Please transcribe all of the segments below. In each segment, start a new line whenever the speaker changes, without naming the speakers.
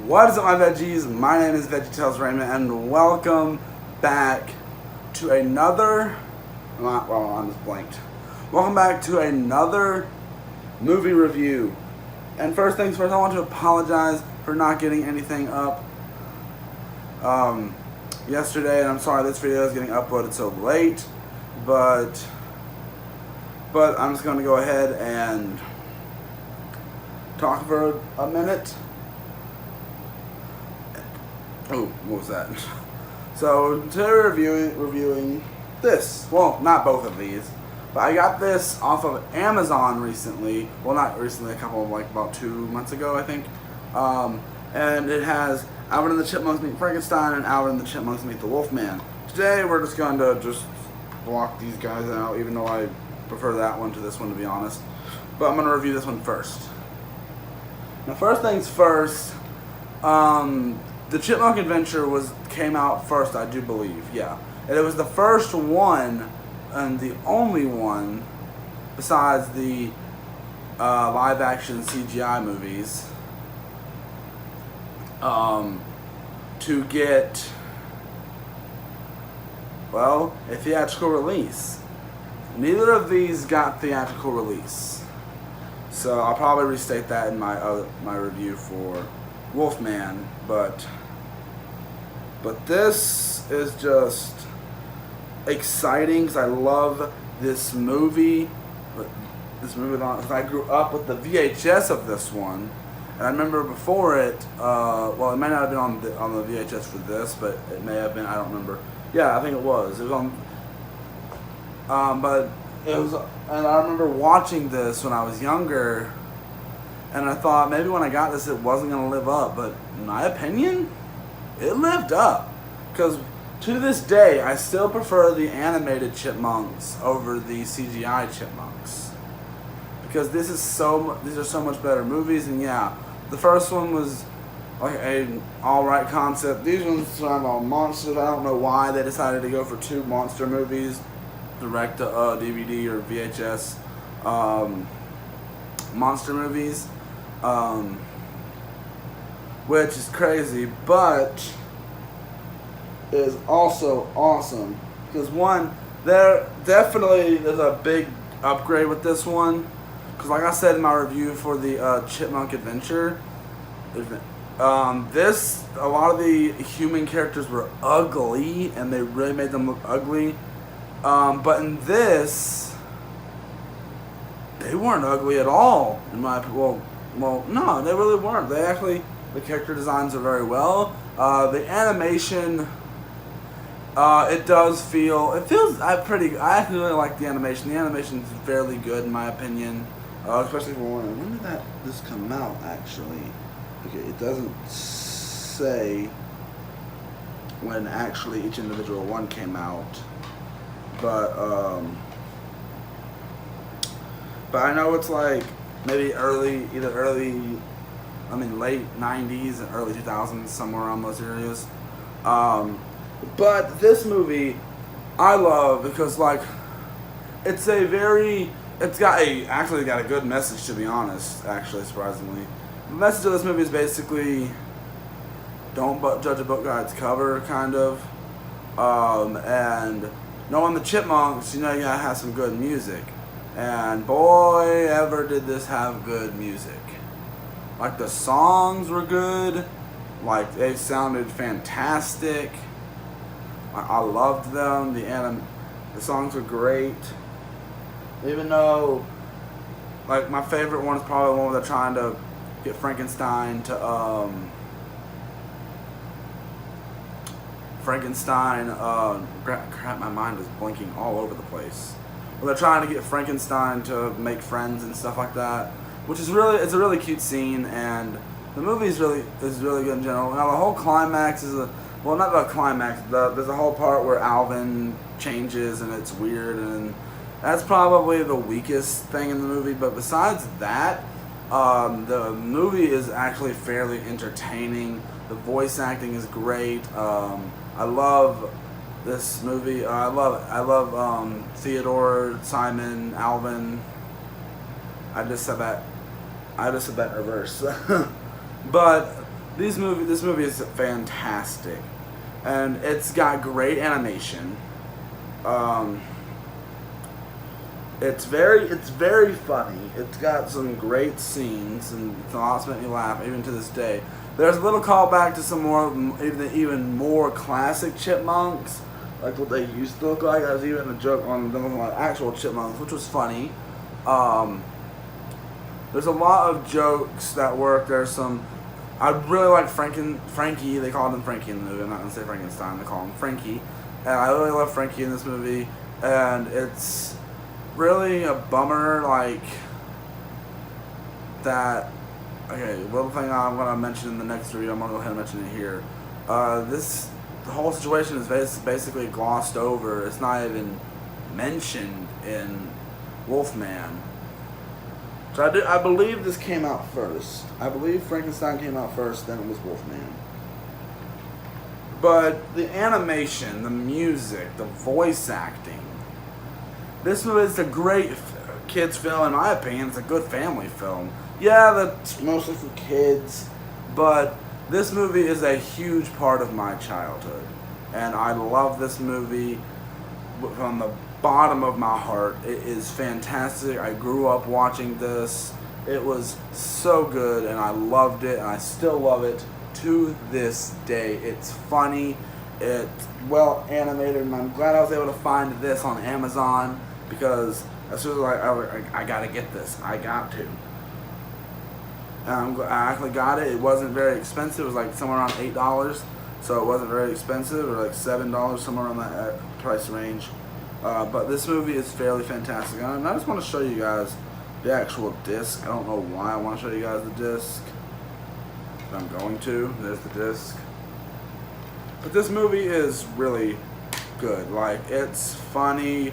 What is up, my veggies? My name is VeggieTales Raymond, and welcome back to another. I'm just blanked. Welcome back to another movie review. And first things first, I want to apologize for not getting anything up yesterday, and I'm sorry this video is getting uploaded so late, but I'm just going to go ahead and talk for a minute. Oh, what was that? So today we're reviewing this. Well, not both of these, but I got this off of Amazon recently. Well, not recently, about 2 months ago, I think. And it has Alvin and the Chipmunks meet Frankenstein and Alvin and the Chipmunks meet the Wolfman. Today we're just going to block these guys out, even though I prefer that one to this one, to be honest. But I'm going to review this one first. Now, first things first, the Chipmunk Adventure came out first, I do believe, yeah. And it was the first one, and the only one, besides the live-action CGI movies, to get, well, a theatrical release. Neither of these got theatrical release. So I'll probably restate that in my review for Wolfman, but this is just exciting because I love this movie. Because I grew up with the VHS of this one, and I remember before it. Well, it may not have been on the VHS for this, but it may have been. I don't remember. Yeah, I think it was. It was on. But it was, and I remember watching this when I was younger. And I thought maybe when I got this it wasn't going to live up, but in my opinion, it lived up. Because to this day, I still prefer the animated Chipmunks over the CGI Chipmunks. Because these are so much better movies, and yeah, the first one was like an alright concept. These ones sound all monsters. I don't know why they decided to go for 2 monster movies, direct to DVD or VHS monster movies. Which is crazy, but is also awesome. Because one, there's a big upgrade with this one. Because like I said in my review for the Chipmunk Adventure, a lot of the human characters were ugly, and they really made them look ugly. But in this, they weren't ugly at all, in my opinion. Well, no, they really weren't. The character designs are very well. The animation, I actually really like the animation. The animation is fairly good in my opinion, especially for when did this come out actually? Okay, it doesn't say when actually each individual one came out, but I know it's like maybe late 90s and early 2000s, somewhere around those areas. But this movie, I love because it's got a good message, to be honest, actually, surprisingly. The message of this movie is basically, don't judge a book by its cover, kind of. And knowing the Chipmunks, you gotta have some good music. And boy, ever did this have good music. Like, the songs were good. Like, they sounded fantastic. I loved them. The songs were great. Even though, like, my favorite one is probably the one where they're trying to get Frankenstein to, crap, my mind is blinking all over the place. Well, they're trying to get Frankenstein to make friends and stuff like that, which is it's a really cute scene, and the movie is really good in general. Now the whole climax not the climax. There's a whole part where Alvin changes and it's weird, and that's probably the weakest thing in the movie. But besides that, the movie is actually fairly entertaining. The voice acting is great. I love this movie. I love Theodore, Simon, Alvin. I just said that in reverse. But This movie is fantastic, and it's got great animation. It's very funny. It's got some great scenes, and it's lots make me laugh even to this day. There's a little callback to some more, even more classic chipmunks, like what they used to look like. There's even a joke on them looking like actual chipmunks, which was funny. There's a lot of jokes that work. There's some. I really like Frankie. They called him Frankie in the movie. I'm not gonna say Frankenstein. They call him Frankie, and I really love Frankie in this movie. And it's really a bummer, like that. Okay, little thing I'm gonna mention in the next video. I'm gonna go ahead and mention it here. The whole situation is basically glossed over. It's not even mentioned in Wolfman. So I believe this came out first. I believe Frankenstein came out first, then it was Wolfman. But the animation, the music, the voice acting. This movie is a great kids film, in my opinion. It's a good family film. Yeah, that's mostly for kids, but this movie is a huge part of my childhood. And I love this movie from the bottom of my heart. It is fantastic. I grew up watching this. It was so good, and I loved it, and I still love it to this day. It's funny, it's well animated, and I'm glad I was able to find this on Amazon, because as soon as I gotta get this. I got to. I actually got it. It wasn't very expensive. It was like somewhere around $8, so it wasn't very expensive, or like $7, somewhere around that price range. But this movie is fairly fantastic. And I just want to show you guys the actual disc. I don't know why I want to show you guys the disc, but I'm going to. There's the disc. But this movie is really good. Like, it's funny.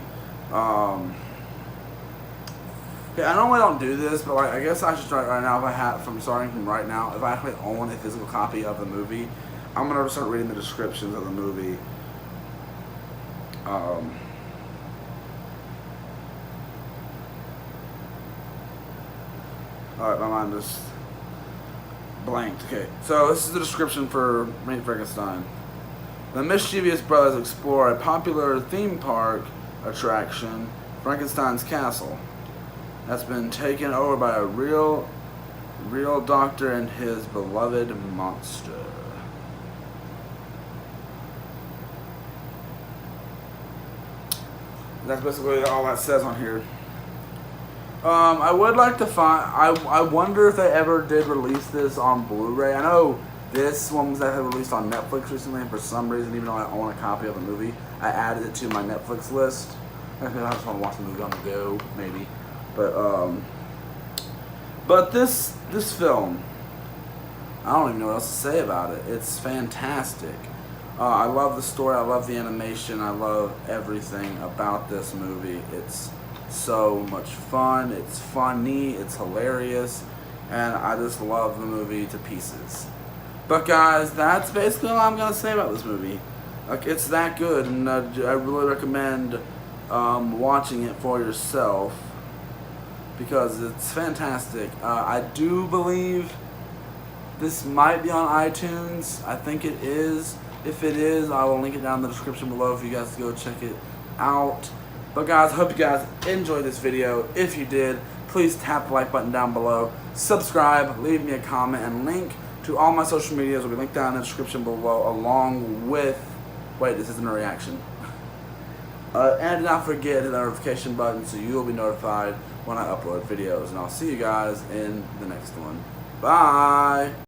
Yeah, I normally don't do this, but like, I guess I should start right now. Starting from right now, if I actually own a physical copy of the movie, I'm gonna start reading the descriptions of the movie. Alright, my mind just blanked. Okay, so this is the description for Meet Frankenstein. The mischievous brothers explore a popular theme park attraction, Frankenstein's castle, that's been taken over by a real doctor and his beloved monster. That's basically all that says on here. I would like to find. I wonder if they ever did release this on Blu-ray. I know this one was that had released on Netflix recently, and for some reason, even though I own a copy of the movie, I added it to my Netflix list. I just want to watch the movie on the go, maybe. But this film, I don't even know what else to say about it. It's fantastic. I love the story. I love the animation. I love everything about this movie. It's so much fun. It's funny. It's hilarious. And I just love the movie to pieces. But guys, that's basically all I'm going to say about this movie. Like, it's that good, and I really recommend watching it for yourself, because it's fantastic. I do believe this might be on iTunes. I think it is. If it is, I will link it down in the description below for you guys to go check it out. But guys, hope you guys enjoyed this video. If you did, please tap the like button down below. Subscribe, leave me a comment, and link to all my social medias will be linked down in the description below, along with... Wait, this isn't a reaction. And do not forget the notification button so you will be notified when I upload videos. And I'll see you guys in the next one. Bye!